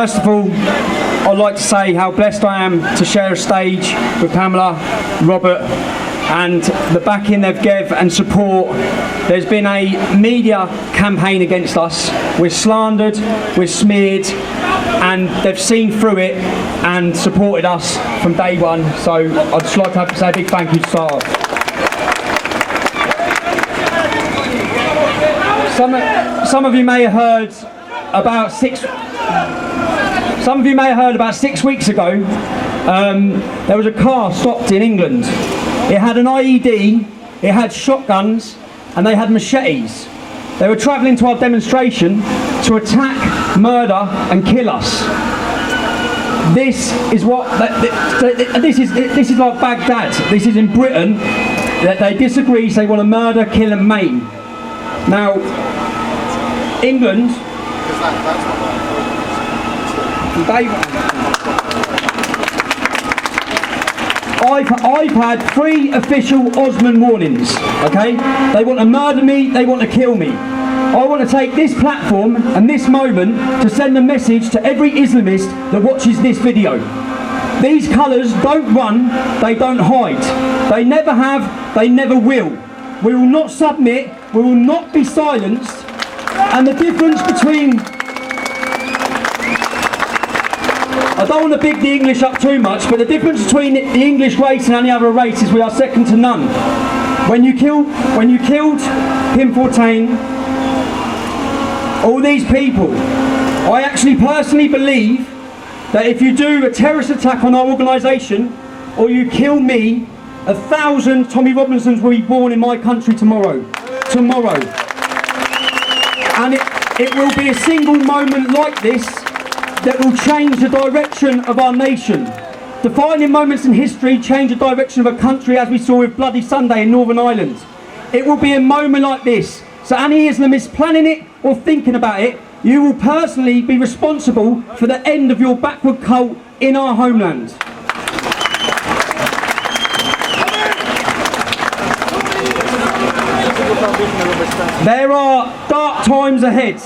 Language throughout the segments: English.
First of all, I'd like to say how blessed I am to share a stage with Pamela, Robert, and the backing they've given and support. There's been a media campaign against us. We're slandered, we're smeared, and they've seen through it and supported us from day one. So I'd just like to say a big thank you to start off. Some of you may have heard about 6 weeks ago, there was a car stopped in England. It had an IED, it had shotguns, and they had machetes. They were travelling to our demonstration to attack, murder, and kill us. This is what this is like Baghdad. This is in Britain. That they disagree, so they want to murder, kill, and maim. Now, England. I've had 3 official Osman warnings, okay? They want to murder me, they want to kill me. I want to take this platform and this moment to send a message to every Islamist that watches this video. These colours don't run, they don't hide. They never have, they never will. We will not submit, we will not be silenced. And the difference between... I don't want to big the English up too much, but the difference between the English race and any other race is we are second to none. When you killed Pim Fortuyn, all these people, I actually personally believe that if you do a terrorist attack on our organisation, or you kill me, 1,000 Tommy Robinsons will be born in my country tomorrow. And it will be a single moment like this that will change the direction of our nation. Defining moments in history change the direction of a country, as we saw with Bloody Sunday in Northern Ireland. It will be a moment like this. So any Islamist planning it or thinking about it, you will personally be responsible for the end of your backward cult in our homeland. There are dark times ahead.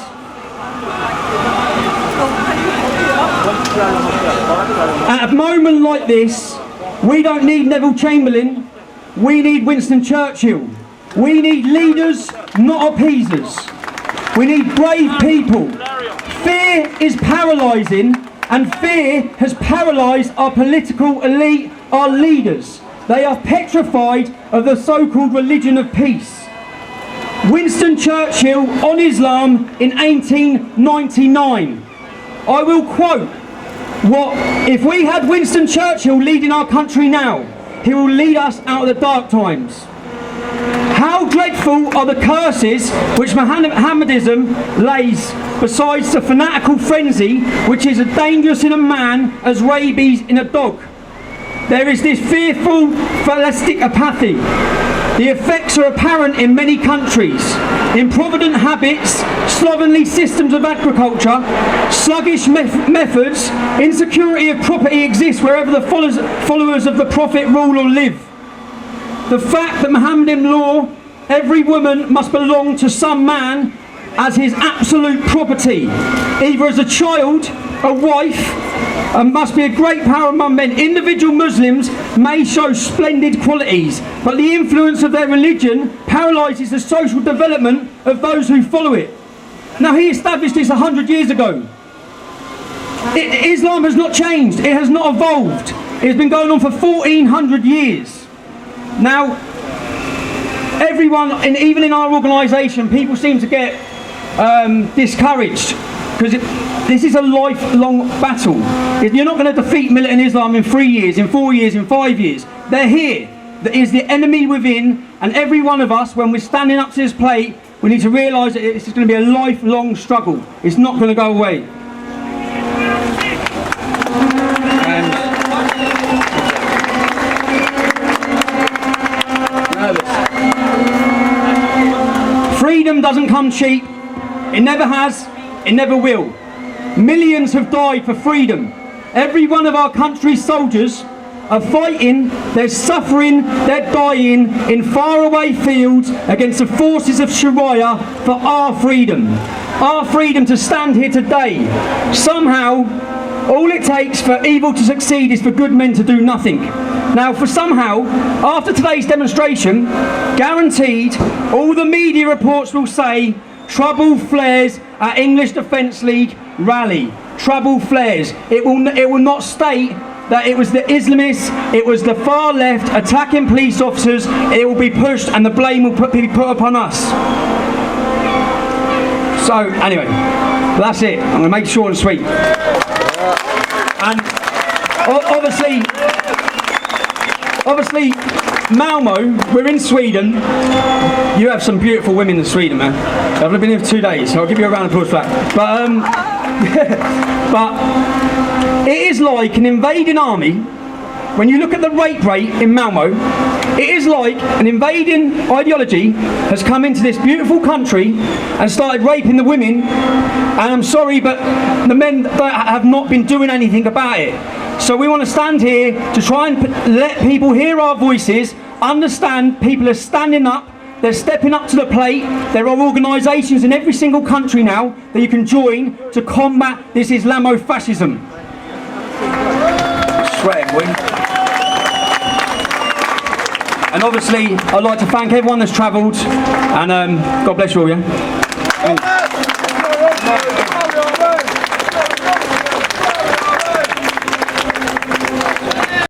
At a moment like this, we don't need Neville Chamberlain, we need Winston Churchill. We need leaders, not appeasers. We need brave people. Fear is paralysing, and fear has paralysed our political elite, our leaders. They are petrified of the so-called religion of peace. Winston Churchill on Islam in 1899. I will quote, if we had Winston Churchill leading our country now, he will lead us out of the dark times. How dreadful are the curses which Mohammedanism lays besides the fanatical frenzy which is as dangerous in a man as rabies in a dog. There is this fearful fatalistic apathy. The effects are apparent in many countries. Improvident habits, slovenly systems of agriculture, sluggish methods, insecurity of property exists wherever the followers of the Prophet rule or live. The fact that Mohammedan law, every woman must belong to some man as his absolute property, either as a child, a wife, and must be a great power among men. Individual Muslims may show splendid qualities, but the influence of their religion paralyses the social development of those who follow it. Now, he established this 100 years ago. Islam has not changed, it has not evolved. It has been going on for 1400 years. Now, everyone, and even in our organisation, people seem to get discouraged because this is a lifelong battle. You're not going to defeat militant Islam in 3 years, in 4 years, in 5 years. They're here. There is the enemy within, and every one of us, when we're standing up to this plate, we need to realise that this is going to be a lifelong struggle. It's not going to go away. Freedom doesn't come cheap. It never has. It never will. Millions have died for freedom. Every one of our country's soldiers are fighting, they're suffering, they're dying in faraway fields against the forces of Sharia for our freedom. Our freedom to stand here today. Somehow, all it takes for evil to succeed is for good men to do nothing. Now, for somehow, after today's demonstration, guaranteed, all the media reports will say, trouble flares at English Defence League rally. Trouble flares. It will not state that it was the Islamists, it was the far left attacking police officers. It will be pushed and the blame will be put upon us. So, anyway, that's it. I'm going to make it short and sweet. And obviously, Malmo, we're in Sweden. You have some beautiful women in Sweden, man. I've only been here for 2 days, so I'll give you a round of applause for that. But it is like an invading army. When you look at the rape rate in Malmo, it is like an invading ideology has come into this beautiful country and started raping the women. And I'm sorry, but the men have not been doing anything about it. So we want to stand here to try and let people hear our voices, understand people are standing up, they're stepping up to the plate. There are organisations in every single country now that you can join to combat this Islamofascism. Sweating, wind. And obviously, I'd like to thank everyone that's travelled, and God bless you all, yeah?